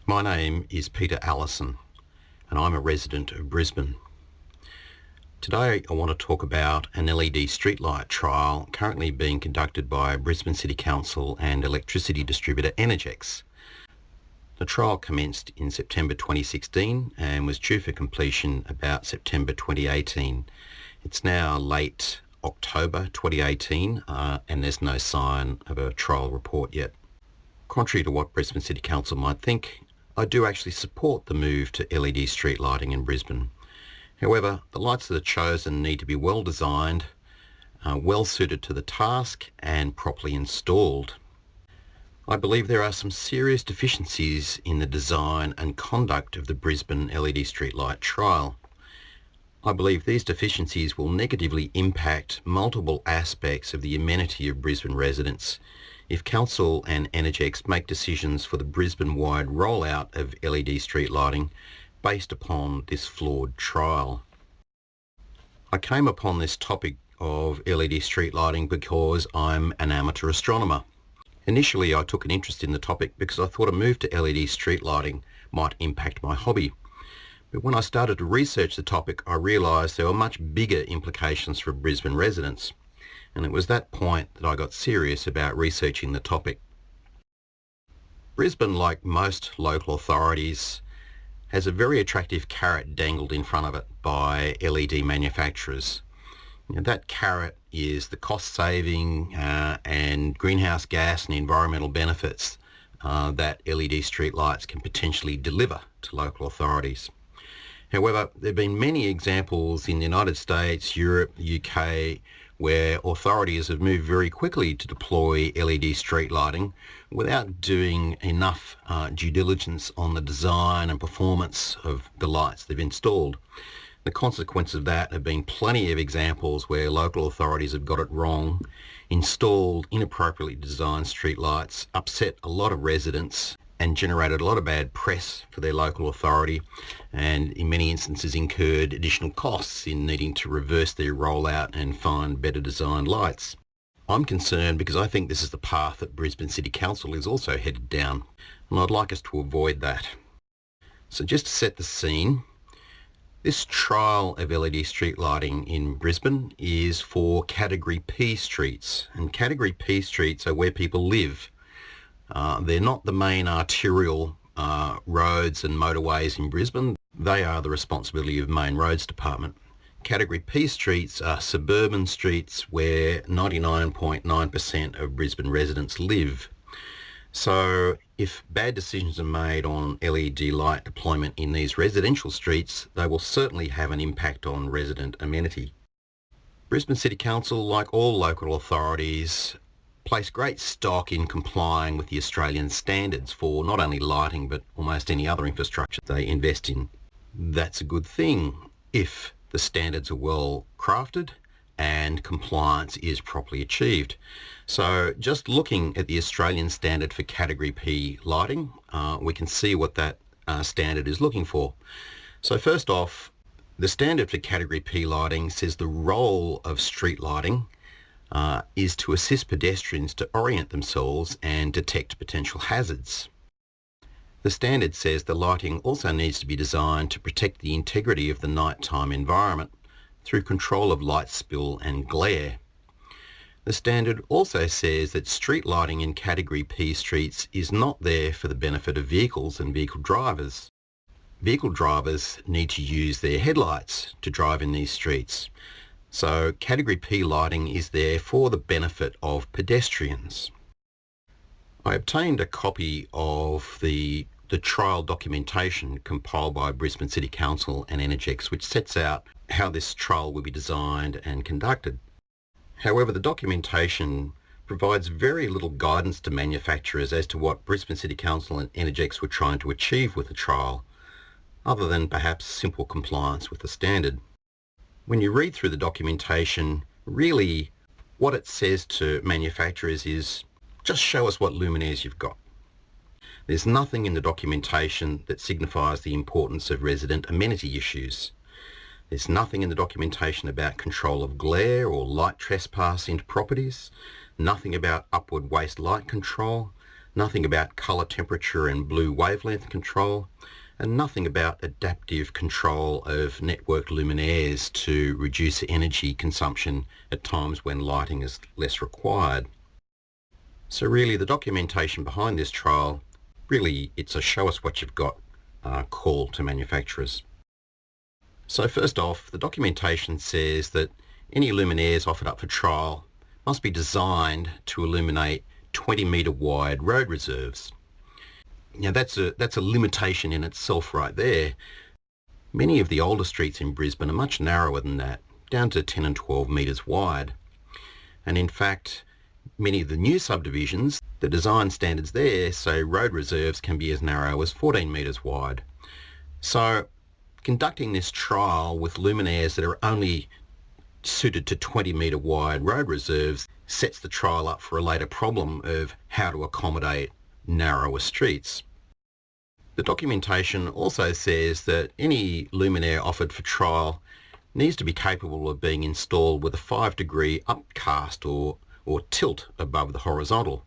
My name is Peter Allison and I'm a resident of Brisbane. Today I want to talk about an LED streetlight trial currently being conducted by Brisbane City Council and electricity distributor Energex. The trial commenced in September 2016 and was due for completion about September 2018. It's now late October 2018 and there's no sign of a trial report yet. Contrary to what Brisbane City Council might think, I do actually support the move to LED street lighting in Brisbane. However, the lights that are chosen need to be well designed, well suited to the task and properly installed. I believe there are some serious deficiencies in the design and conduct of the Brisbane LED streetlight trial. I believe these deficiencies will negatively impact multiple aspects of the amenity of Brisbane residents if Council and Energex make decisions for the Brisbane-wide rollout of LED street lighting based upon this flawed trial. I came upon this topic of LED street lighting because I'm an amateur astronomer. Initially I took an interest in the topic because I thought a move to LED street lighting might impact my hobby. But when I started to research the topic, I realised there were much bigger implications for Brisbane residents. And it was that point that I got serious about researching the topic. Brisbane, like most local authorities, has a very attractive carrot dangled in front of it by LED manufacturers. That carrot is the cost saving and greenhouse gas and environmental benefits that LED streetlights can potentially deliver to local authorities. However, there have been many examples in the United States, Europe, the UK, where authorities have moved very quickly to deploy LED street lighting without doing enough due diligence on the design and performance of the lights they've installed. The consequence of that have been plenty of examples where local authorities have got it wrong, installed inappropriately designed street lights, upset a lot of residents and generated a lot of bad press for their local authority, and in many instances incurred additional costs in needing to reverse their rollout and find better designed lights. I'm concerned because I think this is the path that Brisbane City Council is also headed down, and I'd like us to avoid that. So just to set the scene, this trial of LED street lighting in Brisbane is for Category P streets, and Category P streets are where people live. They're not the main arterial roads and motorways in Brisbane. They are the responsibility of Main Roads Department. Category P streets are suburban streets where 99.9% of Brisbane residents live. So if bad decisions are made on LED light deployment in these residential streets, they will certainly have an impact on resident amenity. Brisbane City Council, like all local authorities, place great stock in complying with the Australian standards for not only lighting but almost any other infrastructure they invest in. That's a good thing if the standards are well crafted and compliance is properly achieved. So just looking at the Australian standard for Category P lighting, we can see what that standard is looking for. So first off, the standard for Category P lighting says the role of street lighting is to assist pedestrians to orient themselves and detect potential hazards. The standard says the lighting also needs to be designed to protect the integrity of the nighttime environment through control of light spill and glare. The standard also says that street lighting in Category P streets is not there for the benefit of vehicles and vehicle drivers. Vehicle drivers need to use their headlights to drive in these streets. So Category P lighting is there for the benefit of pedestrians. I obtained a copy of the trial documentation compiled by Brisbane City Council and Energex, which sets out how this trial will be designed and conducted. However, the documentation provides very little guidance to manufacturers as to what Brisbane City Council and Energex were trying to achieve with the trial, other than perhaps simple compliance with the standard. When you read through the documentation, really what it says to manufacturers is just show us what luminaires you've got. There's nothing in the documentation that signifies the importance of resident amenity issues. There's nothing in the documentation about control of glare or light trespass into properties, nothing about upward waste light control, nothing about colour temperature and blue wavelength control, and nothing about adaptive control of network luminaires to reduce energy consumption at times when lighting is less required. So really the documentation behind this trial, really it's a show us what you've got call to manufacturers. So first off, the documentation says that any luminaires offered up for trial must be designed to illuminate 20 metre wide road reserves. Now that's a limitation in itself right there. Many of the older streets in Brisbane are much narrower than that, down to 10 and 12 metres wide. And in fact, many of the new subdivisions, the design standards there say road reserves can be as narrow as 14 metres wide. So conducting this trial with luminaires that are only suited to 20 metre wide road reserves sets the trial up for a later problem of how to accommodate narrower streets. The documentation also says that any luminaire offered for trial needs to be capable of being installed with a 5-degree upcast or tilt above the horizontal,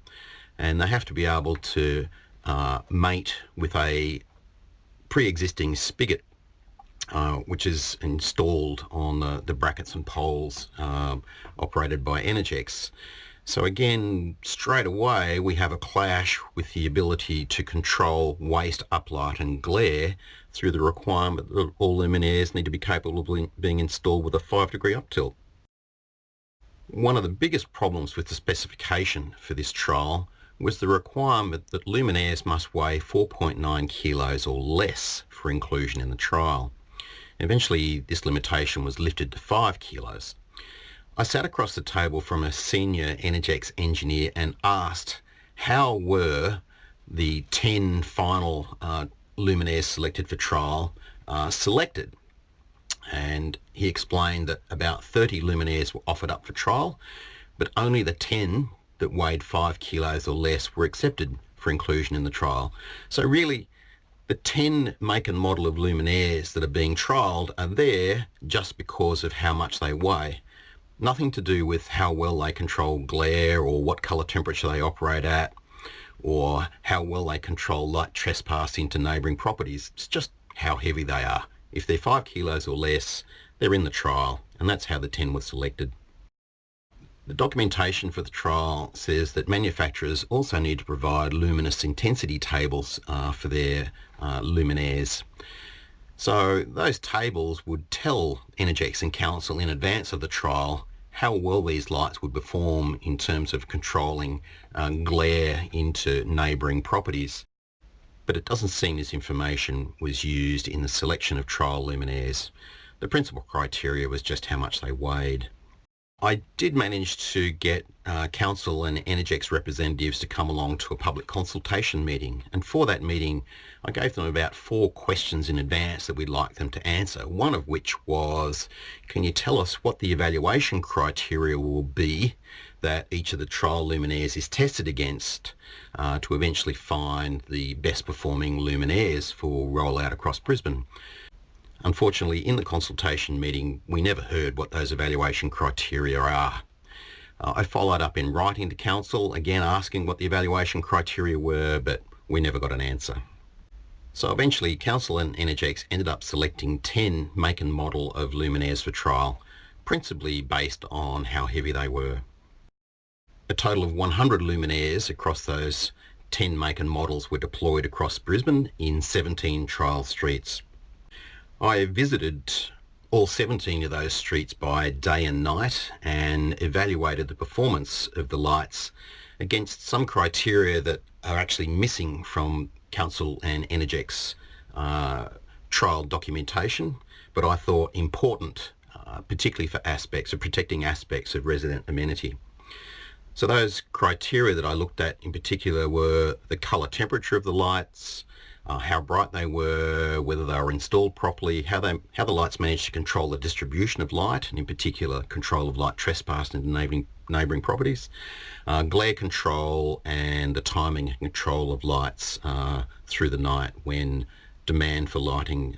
and they have to be able to mate with a pre-existing spigot which is installed on the brackets and poles operated by Energex. So again, straight away we have a clash with the ability to control waste, uplight and glare through the requirement that all luminaires need to be capable of being installed with a 5-degree up tilt. One of the biggest problems with the specification for this trial was the requirement that luminaires must weigh 4.9 kilos or less for inclusion in the trial. Eventually this limitation was lifted to 5 kilos. I sat across the table from a senior Energex engineer and asked how were the 10 final luminaires selected for trial selected, and he explained that about 30 luminaires were offered up for trial, but only the 10 that weighed 5 kilos or less were accepted for inclusion in the trial. So really the 10 make and model of luminaires that are being trialled are there just because of how much they weigh. Nothing to do with how well they control glare or what colour temperature they operate at or how well they control light trespass into neighbouring properties. It's just how heavy they are. If they're 5 kilos or less, they're in the trial, and that's how the 10 were selected. The documentation for the trial says that manufacturers also need to provide luminous intensity tables for their luminaires. So those tables would tell Energex and Council in advance of the trial how well these lights would perform in terms of controlling glare into neighbouring properties. But it doesn't seem this information was used in the selection of trial luminaires. The principal criteria was just how much they weighed. I did manage to get Council and Energex representatives to come along to a public consultation meeting, and for that meeting I gave them about 4 questions in advance that we'd like them to answer, one of which was, can you tell us what the evaluation criteria will be that each of the trial luminaires is tested against to eventually find the best performing luminaires for rollout across Brisbane. Unfortunately, in the consultation meeting, we never heard what those evaluation criteria are. I followed up in writing to Council, again asking what the evaluation criteria were, but we never got an answer. So eventually, Council and Energex ended up selecting 10 make and model of luminaires for trial, principally based on how heavy they were. A total of 100 luminaires across those 10 make and models were deployed across Brisbane in 17 trial streets. I visited all 17 of those streets by day and night and evaluated the performance of the lights against some criteria that are actually missing from Council and Energex trial documentation, but I thought important, particularly for aspects of protecting aspects of resident amenity. So those criteria that I looked at in particular were the colour temperature of the lights, how bright they were, whether they were installed properly, how the lights managed to control the distribution of light, and in particular control of light trespass into neighbouring properties, glare control, and the timing and control of lights through the night when demand for lighting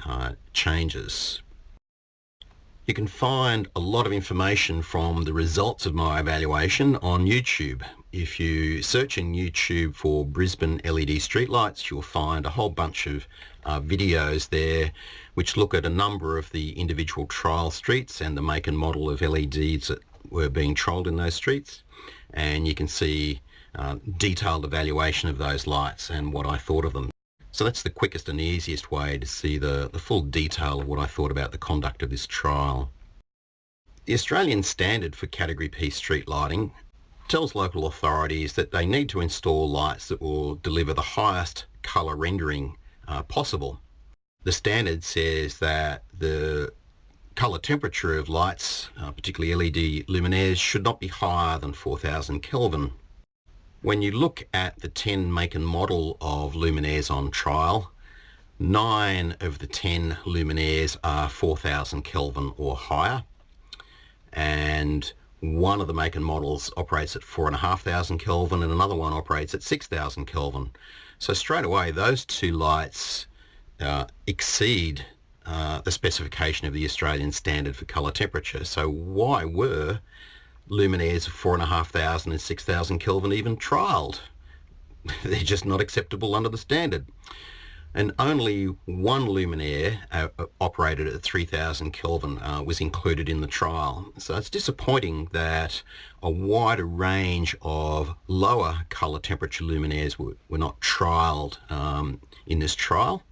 changes. You can find a lot of information from the results of my evaluation on YouTube. If you search in YouTube for Brisbane LED streetlights, you'll find a whole bunch of videos there which look at a number of the individual trial streets and the make and model of LEDs that were being trialled in those streets. And you can see detailed evaluation of those lights and what I thought of them. So that's the quickest and easiest way to see the full detail of what I thought about the conduct of this trial. The Australian standard for Category P street lighting tells local authorities that they need to install lights that will deliver the highest colour rendering possible. The standard says that the colour temperature of lights, particularly LED luminaires, should not be higher than 4000 Kelvin. When you look at the 10 make and model of luminaires on trial, 9 of the 10 luminaires are 4000 Kelvin or higher, and one of the make and models operates at 4500 Kelvin and another one operates at 6000 Kelvin. So straight away those two lights exceed the specification of the Australian standard for colour temperature. So why were luminaires of 4500 and 6000 Kelvin even trialled? They're just not acceptable under the standard. And only one luminaire operated at 3000 Kelvin was included in the trial. So it's disappointing that a wider range of lower colour temperature luminaires were not trialled in this trial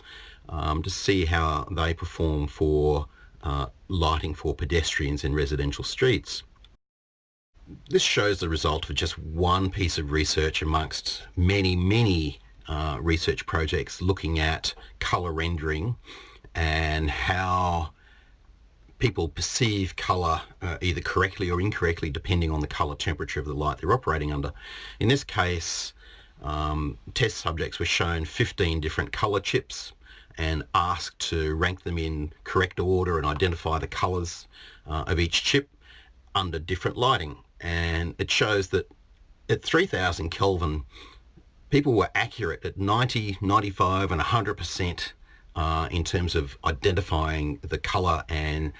to see how they perform for lighting for pedestrians in residential streets. This shows the result of just one piece of research amongst many research projects looking at colour rendering and how people perceive colour either correctly or incorrectly depending on the colour temperature of the light they're operating under. In this case, test subjects were shown 15 different colour chips and asked to rank them in correct order and identify the colours of each chip under different lighting. And it shows that at 3000 Kelvin, people were accurate at 90, 95 and 100% in terms of identifying the colour and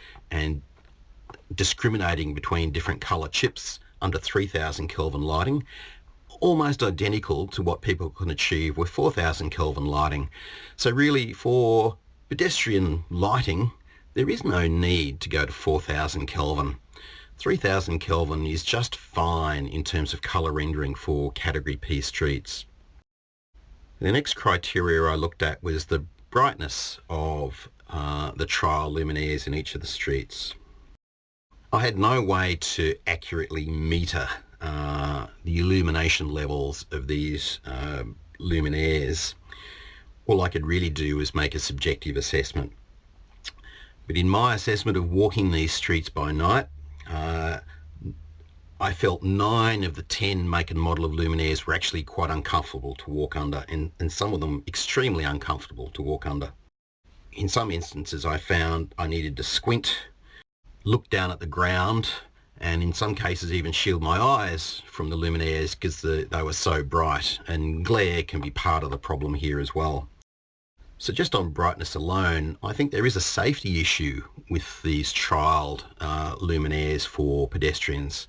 discriminating between different colour chips under 3000 Kelvin lighting, almost identical to what people can achieve with 4000 Kelvin lighting. So really for pedestrian lighting, there is no need to go to 4000 Kelvin. 3000 Kelvin is just fine in terms of colour rendering for Category P streets. The next criteria I looked at was the brightness of the trial luminaires in each of the streets. I had no way to accurately meter the illumination levels of these luminaires. All I could really do was make a subjective assessment. But in my assessment of walking these streets by night, I felt 9 of the 10 make and model of luminaires were actually quite uncomfortable to walk under, and some of them extremely uncomfortable to walk under. In some instances I found I needed to squint, look down at the ground, and in some cases even shield my eyes from the luminaires because they were so bright, and glare can be part of the problem here as well. So just on brightness alone, I think there is a safety issue with these trialled luminaires for pedestrians.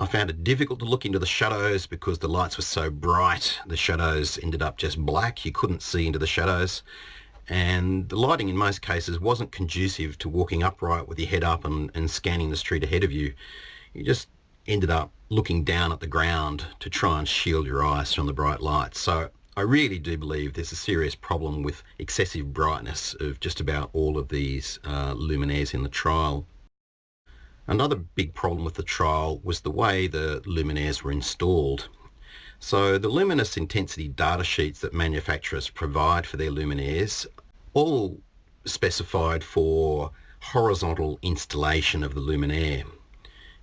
I found it difficult to look into the shadows because the lights were so bright. The shadows ended up just black. You couldn't see into the shadows. And the lighting in most cases wasn't conducive to walking upright with your head up and scanning the street ahead of you. You just ended up looking down at the ground to try and shield your eyes from the bright lights. So I really do believe there's a serious problem with excessive brightness of just about all of these luminaires in the trial. Another big problem with the trial was the way the luminaires were installed. So the luminous intensity data sheets that manufacturers provide for their luminaires all specified for horizontal installation of the luminaire.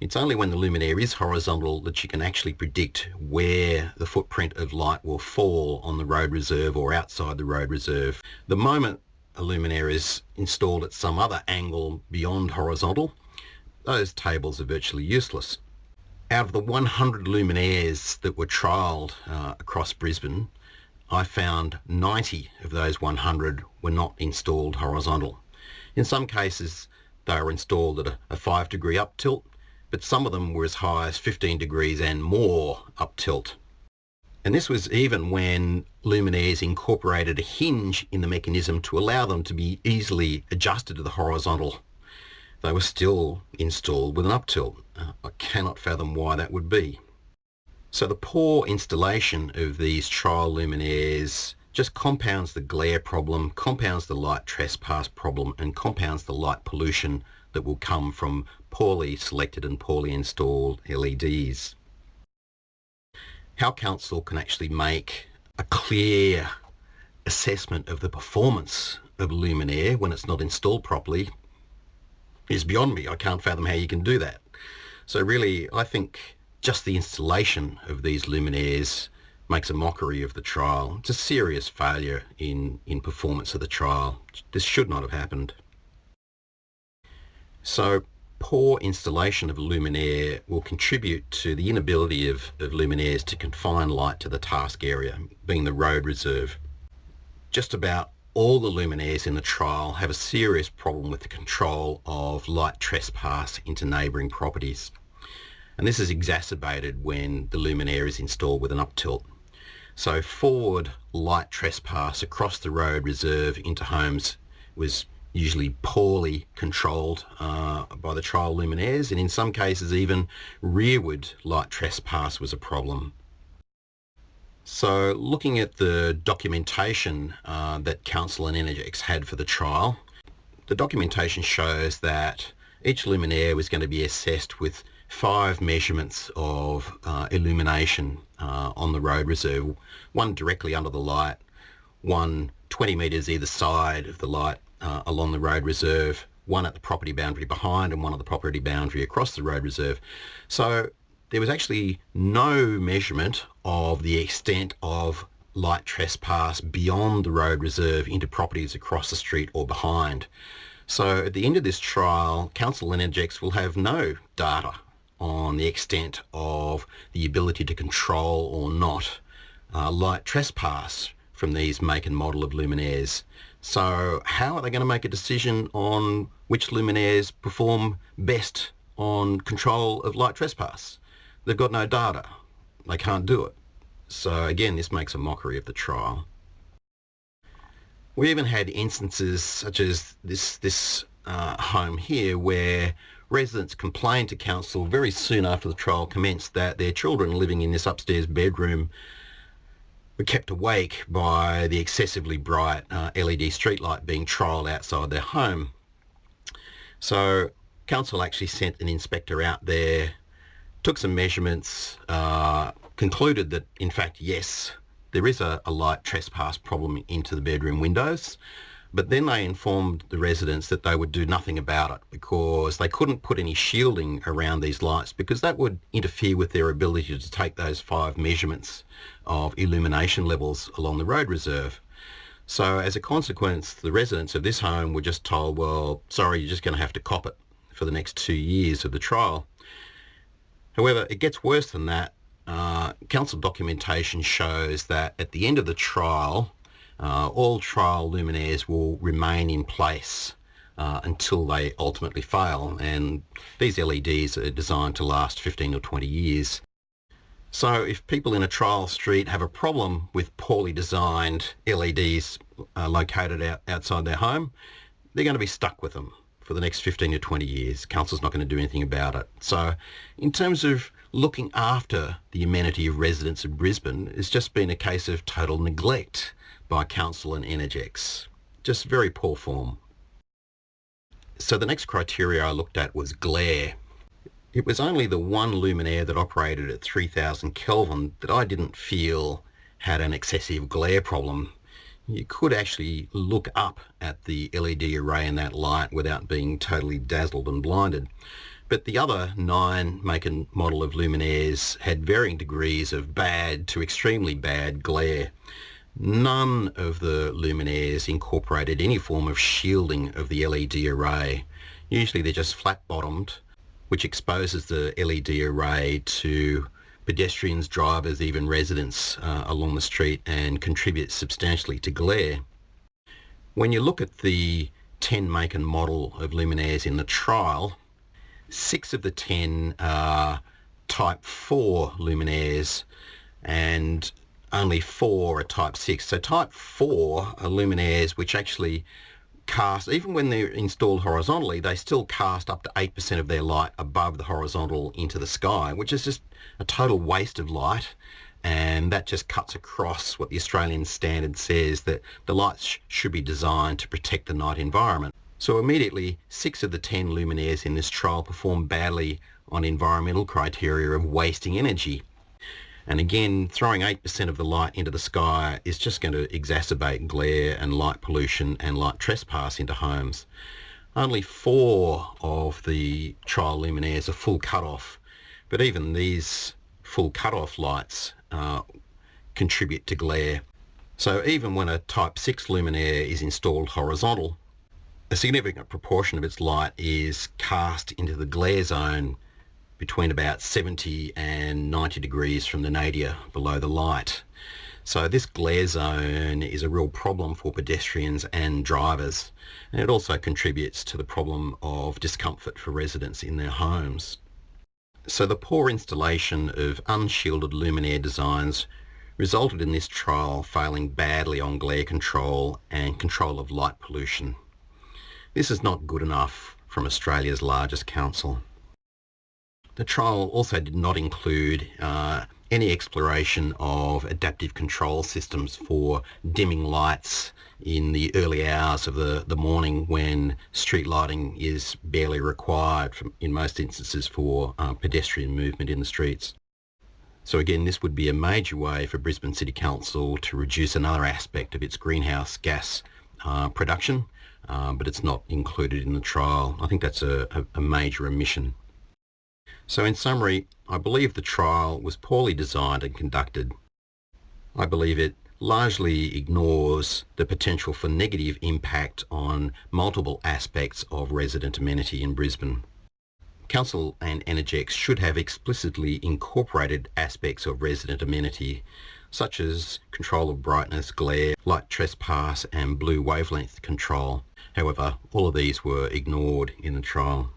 It's only when the luminaire is horizontal that you can actually predict where the footprint of light will fall on the road reserve or outside the road reserve. The moment a luminaire is installed at some other angle beyond horizontal, those tables are virtually useless. Out of the 100 luminaires that were trialled across Brisbane, I found 90 of those 100 were not installed horizontal. In some cases, They were installed at a 5-degree up tilt, but some of them were as high as 15 degrees and more up tilt. And this was even when luminaires incorporated a hinge in the mechanism to allow them to be easily adjusted to the horizontal. They were still installed with an up tilt. I cannot fathom why that would be. So the poor installation of these trial luminaires just compounds the glare problem, compounds the light trespass problem, and compounds the light pollution that will come from poorly selected and poorly installed LEDs. How council can actually make a clear assessment of the performance of a luminaire when it's not installed properly is beyond me. I can't fathom how you can do that. So really, I think just the installation of these luminaires makes a mockery of the trial. It's a serious failure in performance of the trial. This should not have happened. So poor installation of a luminaire will contribute to the inability of luminaires to confine light to the task area, being the road reserve. Just about all the luminaires in the trial have a serious problem with the control of light trespass into neighbouring properties. And this is exacerbated when the luminaire is installed with an up tilt. So forward light trespass across the road reserve into homes was usually poorly controlled by the trial luminaires, and in some cases even rearward light trespass was a problem. So looking at the documentation that Council and Energex had for the trial, the documentation shows that each luminaire was going to be assessed with 5 measurements of illumination on the road reserve, one directly under the light, one 20 metres either side of the light along the road reserve, one at the property boundary behind and one at the property boundary across the road reserve. So there was actually no measurement of the extent of light trespass beyond the road reserve into properties across the street or behind. So at the end of this trial, Council and Energex will have no data on the extent of the ability to control or not light trespass from these make and model of luminaires. So how are they going to make a decision on which luminaires perform best on control of light trespass? They've got no data. They can't do it. So again, this makes a mockery of the trial. We even had instances such as this home here where residents complained to council very soon after the trial commenced that their children living in this upstairs bedroom were kept awake by the excessively bright LED streetlight being trialled outside their home. So council actually sent an inspector out there, took some measurements, concluded that in fact yes, there is a light trespass problem into the bedroom windows, but then they informed the residents that they would do nothing about it because they couldn't put any shielding around these lights because that would interfere with their ability to take those 5 measurements of illumination levels along the road reserve. So as a consequence, the residents of this home were just told, well, sorry, you're just going to have to cop it for the next 2 years of the trial. However, it gets worse than that. Council documentation shows that at the end of the trial, all trial luminaires will remain in place until they ultimately fail, and these LEDs are designed to last 15 or 20 years. So if people in a trial street have a problem with poorly designed LEDs located outside their home, they're going to be stuck with them for the next 15 to 20 years. Council's not going to do anything about it. So in terms of looking after the amenity of residents of Brisbane, it's just been a case of total neglect by Council and Energex. Just very poor form. So the next criteria I looked at was glare. It was only the one luminaire that operated at 3000 Kelvin that I didn't feel had an excessive glare problem. You could actually look up at the LED array in that light without being totally dazzled and blinded. But the other 9 make and model of luminaires had varying degrees of bad to extremely bad glare. None of the luminaires incorporated any form of shielding of the LED array. Usually they're just flat-bottomed, which exposes the LED array to pedestrians, drivers, even residents along the street and contributes substantially to glare. When you look at the 10 make and model of luminaires in the trial, 6 of the 10 are type 4 luminaires and only 4 are type 6. So type 4 are luminaires which actually cast, even when they're installed horizontally, they still cast up to 8% of their light above the horizontal into the sky, which is just a total waste of light. And that just cuts across what the Australian standard says, that the lights should be designed to protect the night environment. So immediately, 6 of the 10 luminaires in this trial performed badly on environmental criteria of wasting energy. And again, throwing 8% of the light into the sky is just going to exacerbate glare and light pollution and light trespass into homes. Only 4 of the trial luminaires are full cut-off, but even these full cut-off lights contribute to glare. So even when a type 6 luminaire is installed horizontal, a significant proportion of its light is cast into the glare zone between about 70 and 90 degrees from the nadir below the light. So this glare zone is a real problem for pedestrians and drivers, and it also contributes to the problem of discomfort for residents in their homes. So the poor installation of unshielded luminaire designs resulted in this trial failing badly on glare control and control of light pollution. This is not good enough from Australia's largest council. The trial also did not include any exploration of adaptive control systems for dimming lights in the early hours of the morning when street lighting is barely required in most instances for pedestrian movement in the streets. So again, this would be a major way for Brisbane City Council to reduce another aspect of its greenhouse gas production, but it's not included in the trial. I think that's a major omission. So in summary, I believe the trial was poorly designed and conducted. I believe it largely ignores the potential for negative impact on multiple aspects of resident amenity in Brisbane. Council and Energex should have explicitly incorporated aspects of resident amenity, such as control of brightness, glare, light trespass and blue wavelength control. However, all of these were ignored in the trial.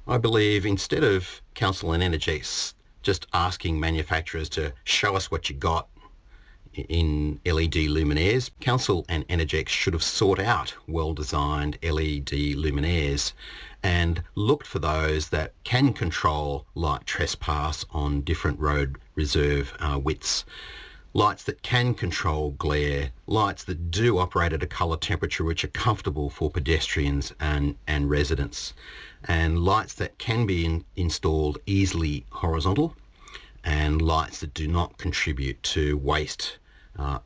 I believe instead of Council and Energex just asking manufacturers to show us what you got in LED luminaires, Council and Energex should have sought out well-designed LED luminaires and looked for those that can control light trespass on different road reserve widths, lights that can control glare, lights that do operate at a colour temperature which are comfortable for pedestrians and residents, and lights that can be installed easily horizontal, and lights that do not contribute to waste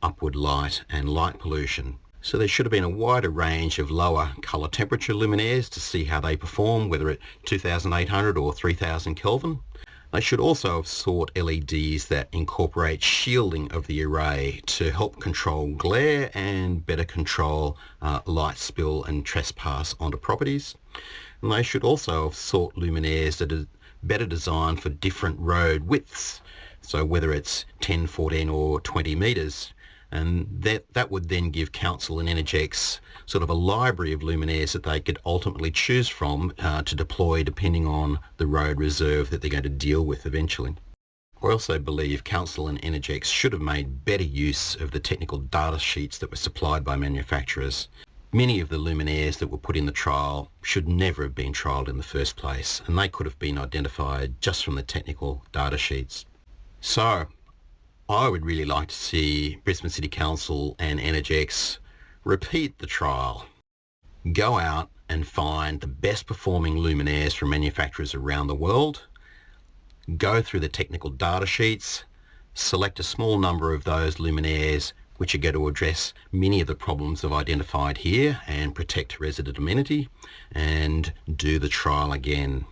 upward light and light pollution. So there should have been a wider range of lower colour temperature luminaires to see how they perform, whether at 2800 or 3000 Kelvin. They should also have sought LEDs that incorporate shielding of the array to help control glare and better control light spill and trespass onto properties. And they should also have sought luminaires that are better designed for different road widths, so whether it's 10, 14 or 20 metres. And that would then give Council and Energex sort of a library of luminaires that they could ultimately choose from to deploy depending on the road reserve that they're going to deal with eventually. I also believe Council and Energex should have made better use of the technical data sheets that were supplied by manufacturers. Many of the luminaires that were put in the trial should never have been trialled in the first place, and they could have been identified just from the technical data sheets. So I would really like to see Brisbane City Council and Energex repeat the trial. Go out and find the best performing luminaires from manufacturers around the world. Go through the technical data sheets, select a small number of those luminaires which are going to address many of the problems I've identified here and protect resident amenity, and do the trial again.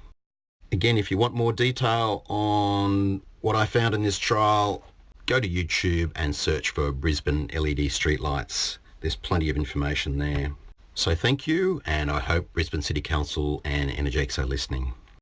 Again, if you want more detail on what I found in this trial, go to YouTube and search for Brisbane LED streetlights. There's plenty of information there. So thank you, and I hope Brisbane City Council and Energex are listening.